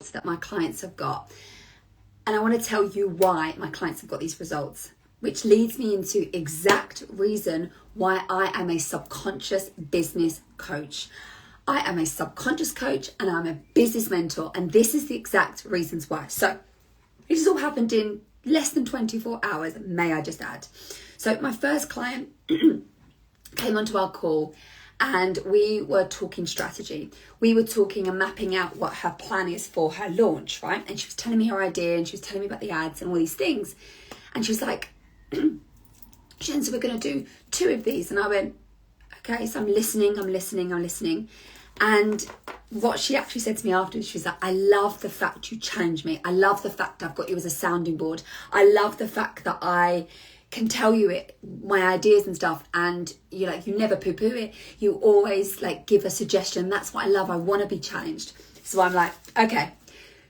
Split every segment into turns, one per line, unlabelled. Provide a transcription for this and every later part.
that my clients have got. And I want to tell you why my clients have got these results, which leads me into exact reason why I am a subconscious business coach. I am a subconscious coach and I'm a business mentor. And this is the exact reasons why. So it has all happened in less than 24 hours, may I just add. So my first client came onto our call and we were talking strategy. We were talking and mapping out what her plan is for her launch, right? And she was telling me her idea and she was telling me about the ads and all these things. And she was like, Jen, so we're going to do 2 of these. And I went, okay, so I'm listening. And what she actually said to me afterwards, she was like, I love the fact you challenge me. I love the fact I've got you as a sounding board. I love the fact that I can tell you my ideas and stuff, and you never poo-poo it. You always give a suggestion. That's what I love. I want to be challenged. So I'm like, okay.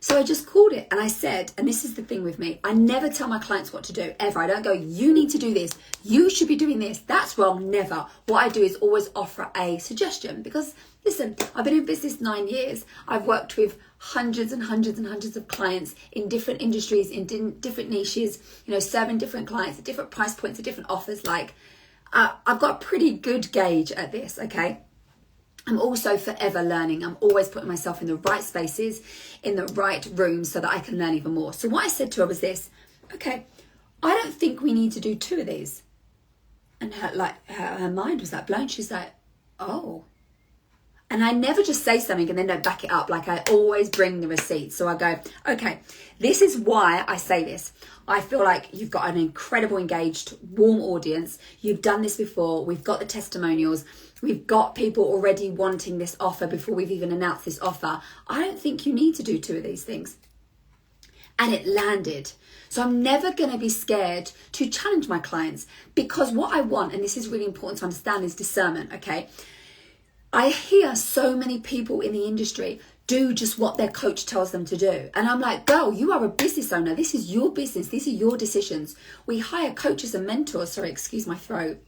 So I just called it and I said, and this is the thing with me, I never tell my clients what to do, ever. I don't go, you need to do this. You should be doing this. That's wrong. Never. What I do is always offer a suggestion because, listen, I've been in business 9 years. I've worked with hundreds and hundreds and hundreds of clients in different industries, in different niches, serving different clients at different price points, at different offers. I've got a pretty good gauge at this, okay? I'm also forever learning. I'm always putting myself in the right spaces, in the right rooms so that I can learn even more. So what I said to her was this, okay, I don't think we need to do 2 of these. And her mind was blown. She's like, oh. And I never just say something and then don't back it up. I always bring the receipts. So I go, okay, this is why I say this. I feel like you've got an incredible, engaged, warm audience. You've done this before. We've got the testimonials. We've got people already wanting this offer before we've even announced this offer. I don't think you need to do 2 of these things. And it landed. So I'm never going to be scared to challenge my clients because what I want, and this is really important to understand, is discernment, okay? I hear so many people in the industry do just what their coach tells them to do. And I'm like, girl, you are a business owner. This is your business. These are your decisions. We hire coaches and mentors. Sorry, excuse my throat.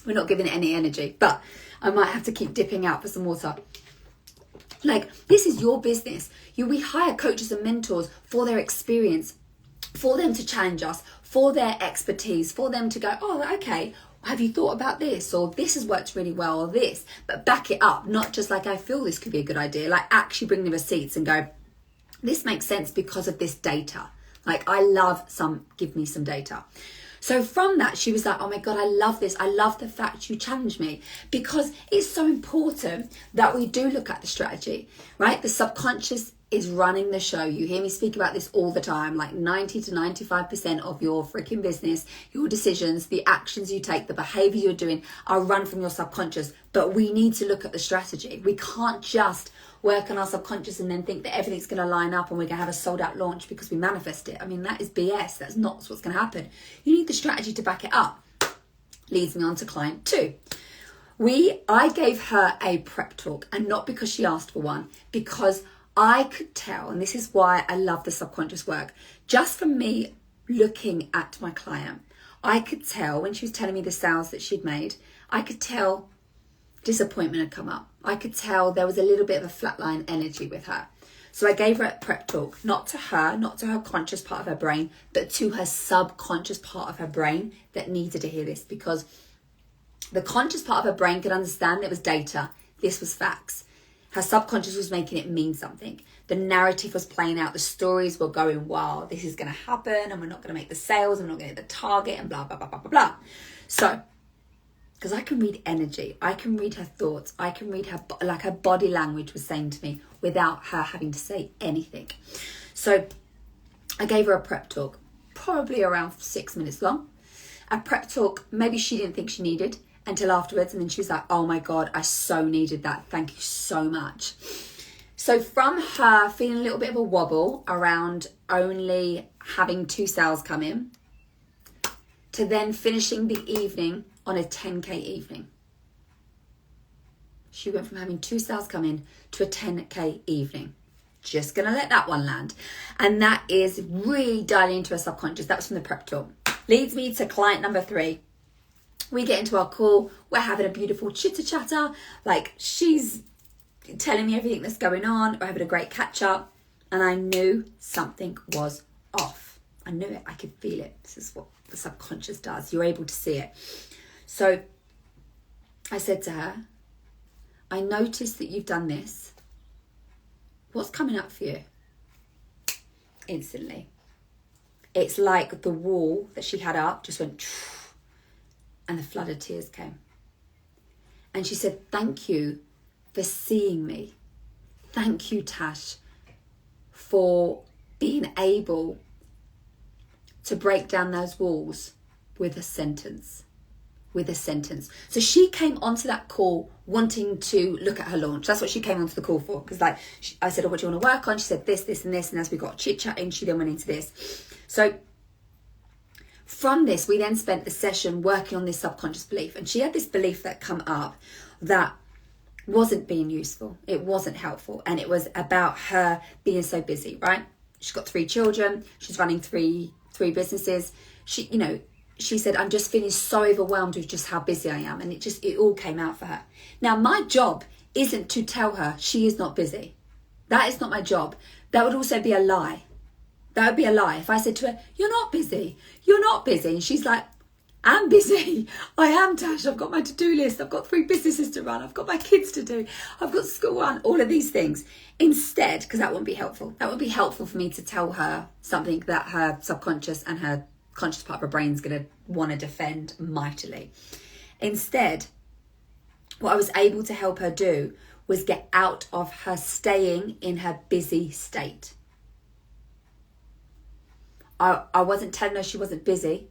We're not giving it any energy, but I might have to keep dipping out for some water. This is your business. We hire coaches and mentors for their experience, for them to challenge us, for their expertise, for them to go, oh, okay, have you thought about this? Or this has worked really well, or this, but back it up. Not just I feel this could be a good idea, actually bring the receipts and go, this makes sense because of this data. I love give me some data. So from that, she was like, oh my God, I love this. I love the fact you challenge me because it's so important that we do look at the strategy, right? The subconscious is running the show. You hear me speak about this all the time, 90 to 95% of your freaking business, your decisions, the actions you take, the behavior you're doing are run from your subconscious. But we need to look at the strategy. We can't just work on our subconscious and then think that everything's going to line up and we're going to have a sold out launch because we manifest it. I mean, that is BS. That's not what's going to happen. You need the strategy to back it up. Leads me on to client 2. I gave her a prep talk, and not because she asked for one, because I could tell, and this is why I love the subconscious work, just from me looking at my client, I could tell when she was telling me the sales that she'd made, I could tell disappointment had come up. I could tell there was a little bit of a flatline energy with her. So I gave her a prep talk, not to her conscious part of her brain, but to her subconscious part of her brain that needed to hear this, because the conscious part of her brain could understand it was data. This was facts. Her subconscious was making it mean something. The narrative was playing out. The stories were going, wow, this is going to happen and we're not going to make the sales and we're not going to hit the target and blah, blah, blah, blah, blah, blah. So, because I can read energy, I can read her thoughts, I can read her, her body language was saying to me without her having to say anything. So I gave her a prep talk, probably around 6 minutes long. A prep talk maybe she didn't think she needed until afterwards. And then she was like, oh my God, I so needed that. Thank you so much. So from her feeling a little bit of a wobble around only having 2 sales come in, to then finishing the evening on a 10K evening. She went from having 2 sales come in to a 10K evening. Just going to let that one land. And that is really dialing into her subconscious. That was from the prep talk. Leads me to client number 3. We get into our call. We're having a beautiful chitter chatter. She's telling me everything that's going on. We're having a great catch up. And I knew something was off. I knew it. I could feel it. This is what the subconscious does. You're able to see it. So I said to her, I noticed that you've done this. What's coming up for you? Instantly. It's like the wall that she had up just went, and a flood of tears came. And she said, thank you for seeing me. Thank you, Tash, for being able to break down those walls with a sentence. So she came onto that call wanting to look at her launch. That's what she came onto the call for. Because I said, what do you want to work on? She said this, this and this. And as we got chit-chatting, she then went into this. So from this, we then spent the session working on this subconscious belief. And she had this belief that come up that wasn't being useful. It wasn't helpful. And it was about her being so busy, right? She's got 3 children. She's running three businesses. She said, I'm just feeling so overwhelmed with just how busy I am. And it all came out for her. Now, my job isn't to tell her she is not busy. That is not my job. That would also be a lie. That would be a lie. If I said to her, you're not busy. You're not busy. And she's like, I'm busy. I am, Tash. I've got my to-do list. I've got 3 businesses to run. I've got my kids to do. I've got school run. All of these things. Instead, because that wouldn't be helpful. That would be helpful for me to tell her something that her subconscious and her conscious part of her brain's going to want to defend mightily. Instead, what I was able to help her do was get out of her staying in her busy state. I wasn't telling her she wasn't busy.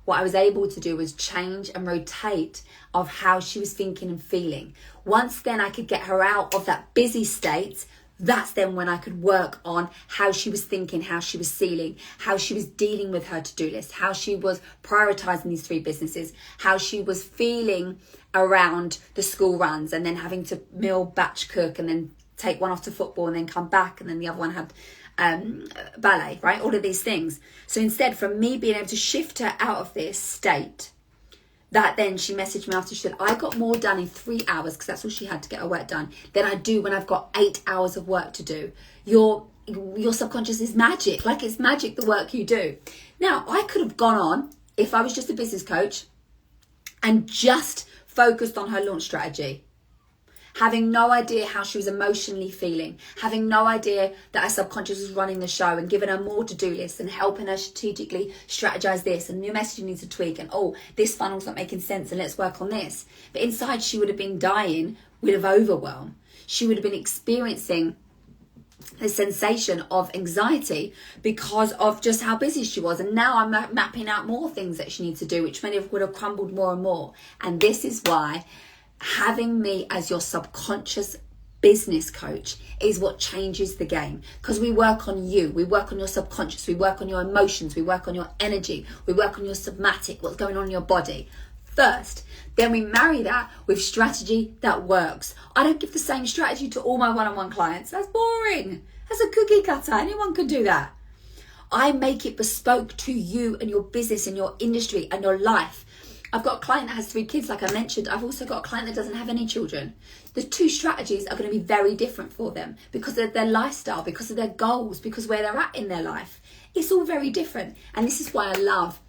What I was able to do was change and rotate of how she was thinking and feeling. Once then I could get her out of that busy state. That's then when I could work on how she was thinking, how she was feeling, how she was dealing with her to-do list, how she was prioritizing these 3 businesses, how she was feeling around the school runs and then having to meal batch cook and then take one off to football and then come back and then the other one had ballet, right? All of these things. So instead, from me being able to shift her out of this state, that then she messaged me after. She said, I got more done in 3 hours, because that's all she had to get her work done, than I do when I've got 8 hours of work to do. Your subconscious is magic. Like, it's magic, the work you do. Now, I could have gone on, if I was just a business coach, and just focused on her launch strategy, having no idea how she was emotionally feeling, having no idea that her subconscious was running the show and giving her more to-do lists and helping her strategically strategize this, and your messaging needs to tweak, and this funnel's not making sense and let's work on this. But inside, she would have been dying with overwhelm. She would have been experiencing the sensation of anxiety because of just how busy she was. And now I'm mapping out more things that she needs to do, which many of would have crumbled more and more. And this is why having me as your subconscious business coach is what changes the game, because we work on you, we work on your subconscious, we work on your emotions, we work on your energy, we work on your somatic, what's going on in your body first. Then we marry that with strategy that works. I don't give the same strategy to all my one-on-one clients. That's boring. That's a cookie cutter. Anyone could do that. I make it bespoke to you and your business and your industry and your life. I've got a client that has 3 kids, like I mentioned. I've also got a client that doesn't have any children. The 2 strategies are going to be very different for them because of their lifestyle, because of their goals, because where they're at in their life. It's all very different. And this is why I love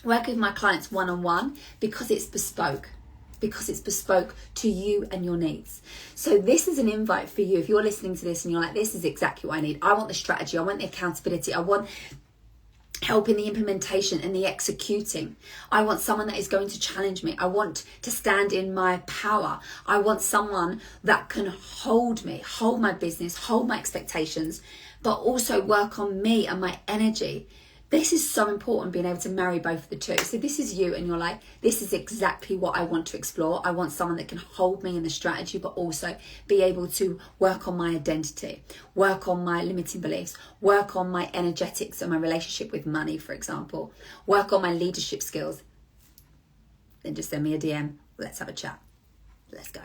working with my clients one-on-one, because it's bespoke. Because it's bespoke to you and your needs. So this is an invite for you. If you're listening to this and you're like, this is exactly what I need. I want the strategy. I want the accountability. I want help in the implementation and the executing. I want someone that is going to challenge me. I want to stand in my power. I want someone that can hold me, hold my business, hold my expectations, but also work on me and my energy. This is so important, being able to marry both of the 2. So this is you and you're like, this is exactly what I want to explore. I want someone that can hold me in the strategy, but also be able to work on my identity, work on my limiting beliefs, work on my energetics and my relationship with money, for example, work on my leadership skills. Then just send me a DM. Let's have a chat. Let's go.